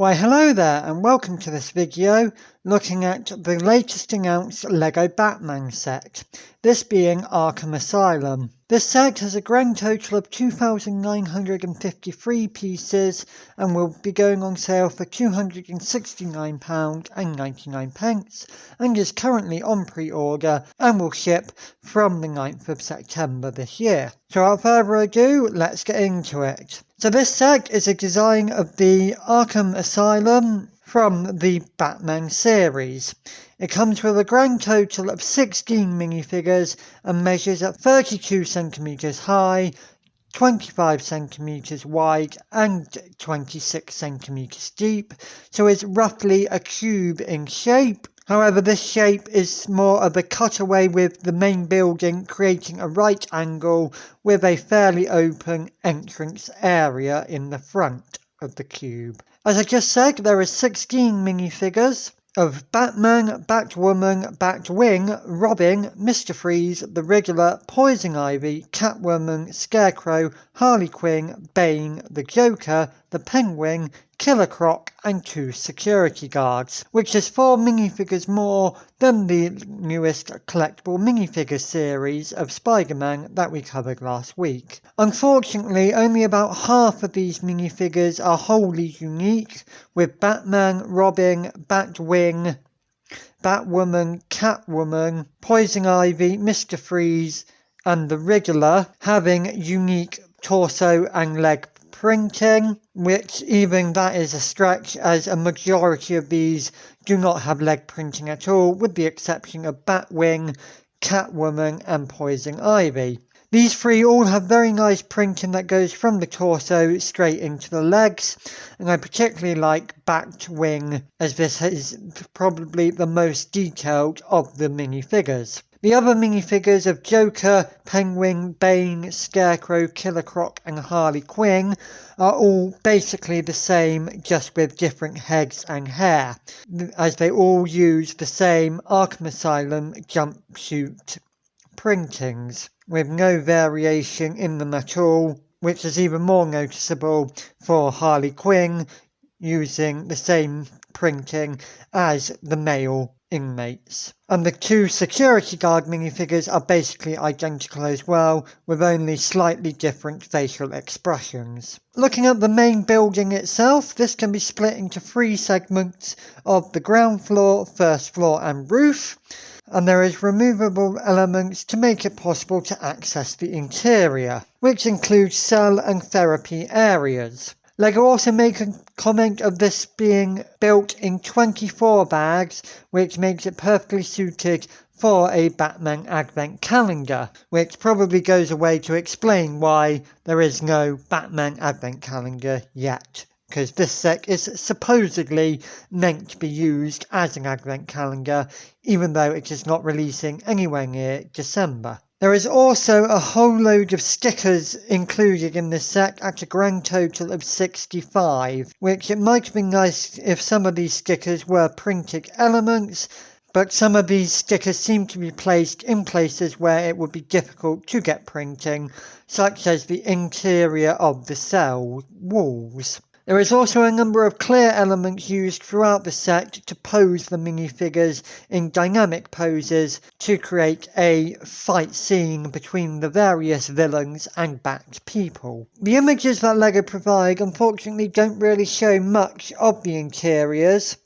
Why hello there and welcome to this video looking at the latest announced Lego Batman set, this being Arkham Asylum. This set has a grand total of 2,953 pieces and will be going on sale for £269.99 and is currently on pre-order and will ship from the 9th of September this year. So without further ado, let's get into it. So this set is a design of the Arkham Asylum from the Batman series. It comes with a grand total of 16 minifigures and measures at 32 centimeters high, 25 centimeters wide and 26 centimeters deep, so it's roughly a cube in shape. However, this shape is more of a cutaway with the main building creating a right angle with a fairly open entrance area in the front of the cube. As I just said, there are 16 minifigures of Batman, Batwoman, Batwing, Robin, Mr. Freeze, the Riddler, Poison Ivy, Catwoman, Scarecrow, Harley Quinn, Bane, the Joker, the Penguin, Killer Croc and 2 security guards, which is 4 minifigures more than the newest collectible minifigure series of Spider-Man that we covered last week. Unfortunately, only about half of these minifigures are wholly unique, with Batman, Robin, Batwing, Batwoman, Catwoman, Poison Ivy, Mr. Freeze and the Riddler having unique torso and leg printing, which even that is a stretch as a majority of these do not have leg printing at all, with the exception of Batwing, Catwoman and Poison Ivy. These three all have very nice printing that goes from the torso straight into the legs, and I particularly like Batwing as this is probably the most detailed of the minifigures. The other minifigures of Joker, Penguin, Bane, Scarecrow, Killer Croc and Harley Quinn are all basically the same, just with different heads and hair, as they all use the same Arkham Asylum jumpsuit printings, with no variation in them at all, which is even more noticeable for Harley Quinn using the same printing as the male inmates. And the 2 security guard minifigures are basically identical as well, with only slightly different facial expressions. Looking at the main building itself, this can be split into 3 segments of the ground floor, first floor and roof, and there is removable elements to make it possible to access the interior, which includes cell and therapy areas. Lego also make a comment of this being built in 24 bags, which makes it perfectly suited for a Batman Advent calendar, which probably goes away to explain why there is no Batman Advent calendar yet, because this set is supposedly meant to be used as an Advent calendar, even though it is not releasing anywhere near December. There is also a whole load of stickers included in this set at a grand total of 65, which it might have been nice if some of these stickers were printed elements, but some of these stickers seem to be placed in places where it would be difficult to get printing, such as the interior of the cell walls. There is also a number of clear elements used throughout the set to pose the minifigures in dynamic poses to create a fight scene between the various villains and Bat people. The images that Lego provide unfortunately don't really show much of the interiors,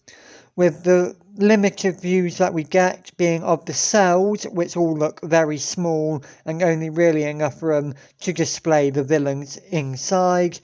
with the limited views that we get being of the cells, which all look very small and only really enough room to display the villains inside,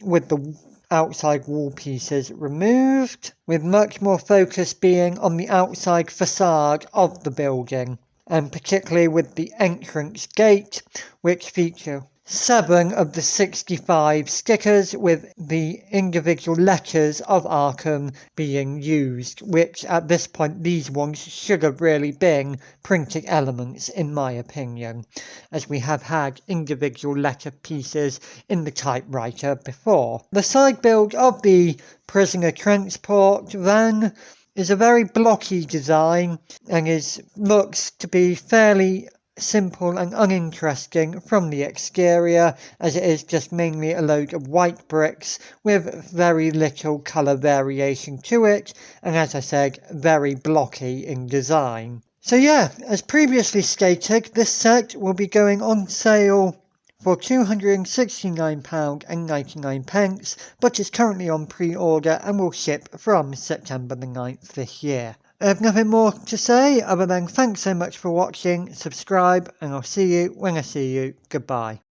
with the outside wall pieces removed, with much more focus being on the outside facade of the building, and particularly with the entrance gate, which feature 7 of the 65 stickers with the individual letters of Arkham being used, which at this point these ones should have really been printed elements in my opinion, as we have had individual letter pieces in the typewriter before. The side build of the prisoner transport van is a very blocky design and looks to be fairly simple and uninteresting from the exterior, as it is just mainly a load of white bricks with very little colour variation to it, and as I said, very blocky in design. So yeah, as previously stated, this set will be going on sale for £269.99, but is currently on pre-order and will ship from September the 9th this year. I have nothing more to say other than thanks so much for watching, subscribe, and I'll see you when I see you. Goodbye.